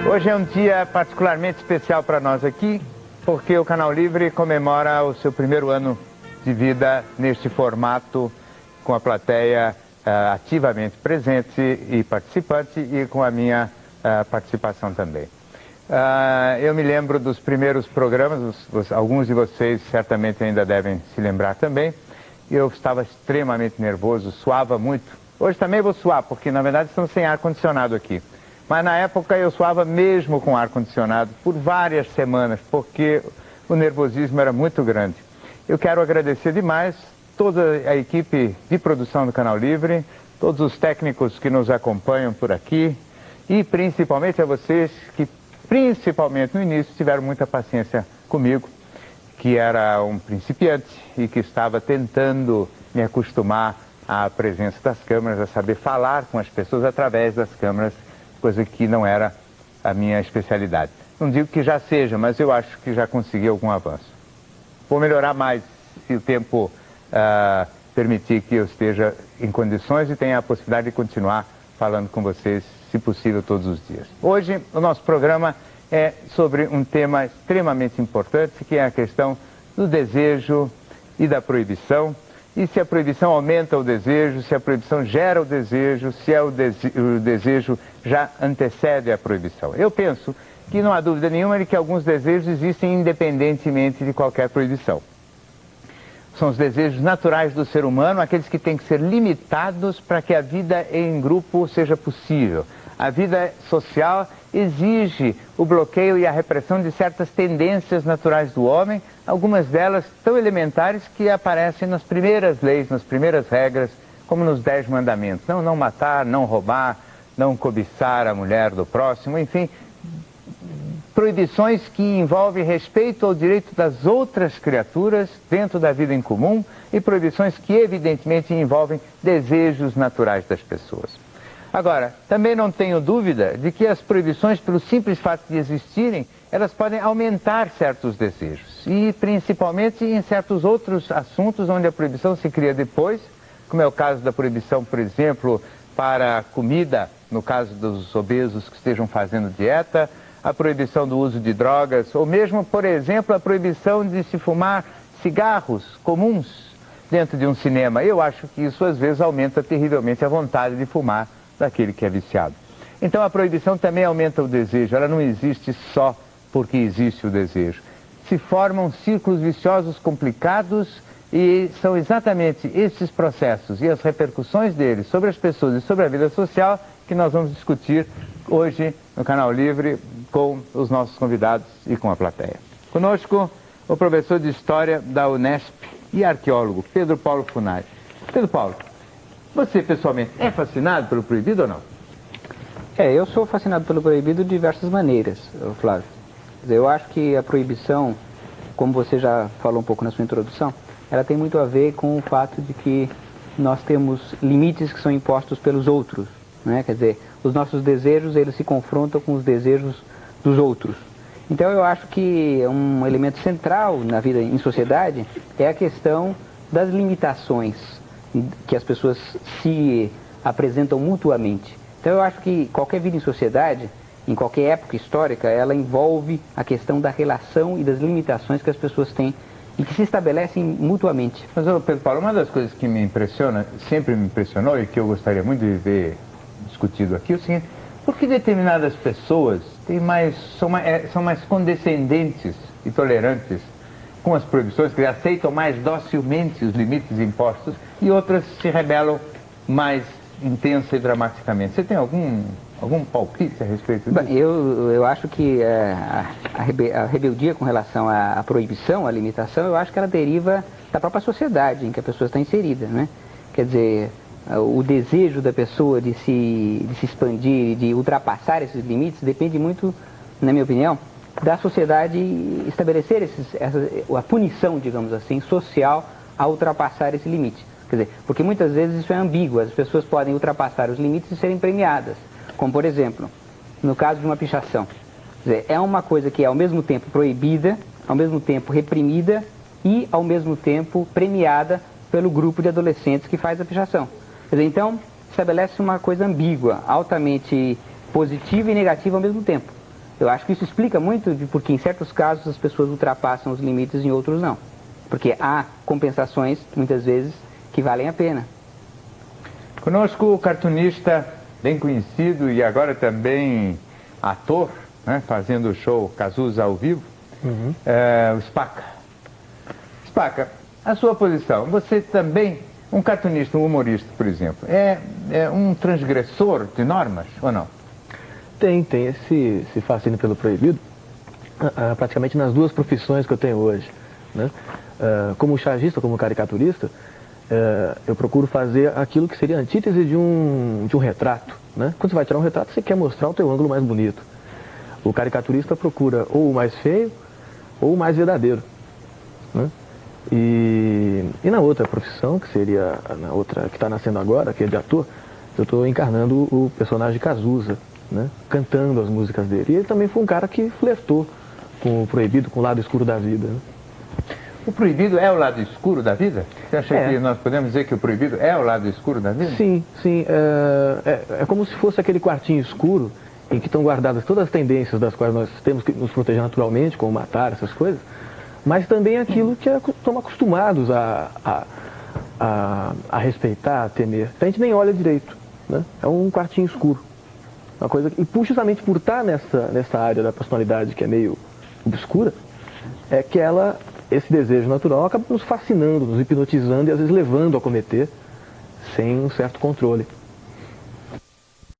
Hoje é um dia particularmente especial para nós aqui, porque o Canal Livre comemora o seu primeiro ano de vida neste formato, com a plateia ativamente presente e participante, e com a minha participação também. Eu me lembro dos primeiros programas, alguns de vocês certamente ainda devem se lembrar também. Eu estava extremamente nervoso, suava muito. Hoje também vou suar, porque na verdade estamos sem ar-condicionado aqui. Mas na época eu suava mesmo com ar-condicionado por várias semanas, porque o nervosismo era muito grande. Eu quero agradecer demais toda a equipe de produção do Canal Livre, todos os técnicos que nos acompanham por aqui e principalmente a vocês que, principalmente no início, tiveram muita paciência comigo, que era um principiante e que estava tentando me acostumar à presença das câmeras, a saber falar com as pessoas através das câmeras, coisa que não era a minha especialidade. Não digo que já seja, mas eu acho que já consegui algum avanço. Vou melhorar mais se o tempo permitir que eu esteja em condições e tenha a possibilidade de continuar falando com vocês, se possível, todos os dias. Hoje, o nosso programa é sobre um tema extremamente importante, que é a questão do desejo e da proibição. E se a proibição aumenta o desejo, se a proibição gera o desejo, se o desejo já antecede a proibição. Eu penso que não há dúvida nenhuma de que alguns desejos existem independentemente de qualquer proibição. São os desejos naturais do ser humano, aqueles que têm que ser limitados para que a vida em grupo seja possível. A vida social exige o bloqueio e a repressão de certas tendências naturais do homem, algumas delas tão elementares que aparecem nas primeiras leis, nas primeiras regras, como nos 10 mandamentos. Não matar, não roubar, não cobiçar a mulher do próximo, enfim, proibições que envolvem respeito ao direito das outras criaturas dentro da vida em comum e proibições que evidentemente envolvem desejos naturais das pessoas. Agora, também não tenho dúvida de que as proibições, pelo simples fato de existirem, elas podem aumentar certos desejos. E principalmente em certos outros assuntos onde a proibição se cria depois, como é o caso da proibição, por exemplo, para a comida, no caso dos obesos que estejam fazendo dieta, a proibição do uso de drogas, ou mesmo, por exemplo, a proibição de se fumar cigarros comuns dentro de um cinema. Eu acho que isso às vezes aumenta terrivelmente a vontade de fumar daquele que é viciado. Então a proibição também aumenta o desejo, ela não existe só porque existe o desejo. Se formam círculos viciosos complicados e são exatamente esses processos e as repercussões deles sobre as pessoas e sobre a vida social que nós vamos discutir hoje no Canal Livre com os nossos convidados e com a plateia. Conosco o professor de História da Unesp e arqueólogo Pedro Paulo Funari. Pedro Paulo, você, pessoalmente, é fascinado pelo proibido ou não? Eu sou fascinado pelo proibido de diversas maneiras, Flávio. Eu acho que a proibição, como você já falou um pouco na sua introdução, ela tem muito a ver com o fato de que nós temos limites que são impostos pelos outros, né? Quer dizer, os nossos desejos, eles se confrontam com os desejos dos outros. Então eu acho que um elemento central na vida em sociedade é a questão das limitações que as pessoas se apresentam mutuamente. Então eu acho que qualquer vida em sociedade, em qualquer época histórica, ela envolve a questão da relação e das limitações que as pessoas têm e que se estabelecem mutuamente. Mas, Pedro Paulo, uma das coisas que me impressiona, sempre me impressionou e que eu gostaria muito de ver discutido aqui é o seguinte: por que determinadas pessoas são mais condescendentes e tolerantes com as proibições, que aceitam mais docilmente os limites impostos, e outras se rebelam mais intensa e dramaticamente? Você tem algum palpite a respeito disso? Bem, eu acho que a rebeldia com relação à proibição, à limitação, eu acho que ela deriva da própria sociedade em que a pessoa está inserida, né? Quer dizer, o desejo da pessoa de se expandir, de ultrapassar esses limites, depende muito, na minha opinião, da sociedade estabelecer a punição, digamos assim, social a ultrapassar esse limite. Quer dizer, porque muitas vezes isso é ambíguo, as pessoas podem ultrapassar os limites e serem premiadas. Como, por exemplo, no caso de uma pichação. Quer dizer, é uma coisa que é ao mesmo tempo proibida, ao mesmo tempo reprimida e ao mesmo tempo premiada pelo grupo de adolescentes que faz a pichação. Quer dizer, então, estabelece uma coisa ambígua, altamente positiva e negativa ao mesmo tempo. Eu acho que isso explica muito de porque em certos casos as pessoas ultrapassam os limites e em outros não. Porque há compensações, muitas vezes, que valem a pena. Conosco o cartunista bem conhecido e agora também ator, né, fazendo o show Cazuza ao vivo, o Spaca. Spaca, a sua posição, você também, um cartunista, um humorista, por exemplo, é um transgressor de normas ou não? Tem esse fascínio pelo proibido, praticamente nas duas profissões que eu tenho hoje, né? Como chargista, como caricaturista, eu procuro fazer aquilo que seria a antítese de um retrato, né? Quando você vai tirar um retrato, você quer mostrar o teu ângulo mais bonito. O caricaturista procura ou o mais feio ou o mais verdadeiro, né? E na outra profissão, que seria na outra que está nascendo agora, que é de ator, eu estou encarnando o personagem Cazuza, né? Cantando as músicas dele. E ele também foi um cara que flertou com o proibido, com o lado escuro da vida, né? O proibido é o lado escuro da vida? Você acha que nós podemos dizer que o proibido é o lado escuro da vida? Sim, sim. É como se fosse aquele quartinho escuro em que estão guardadas todas as tendências das quais nós temos que nos proteger naturalmente, como matar, essas coisas, mas também aquilo que estamos acostumados a respeitar, a temer. A gente nem olha direito, né? É um quartinho escuro. Uma coisa, e justamente por estar nessa área da personalidade que é meio obscura, é que esse desejo natural acaba nos fascinando, nos hipnotizando e às vezes levando a cometer sem um certo controle.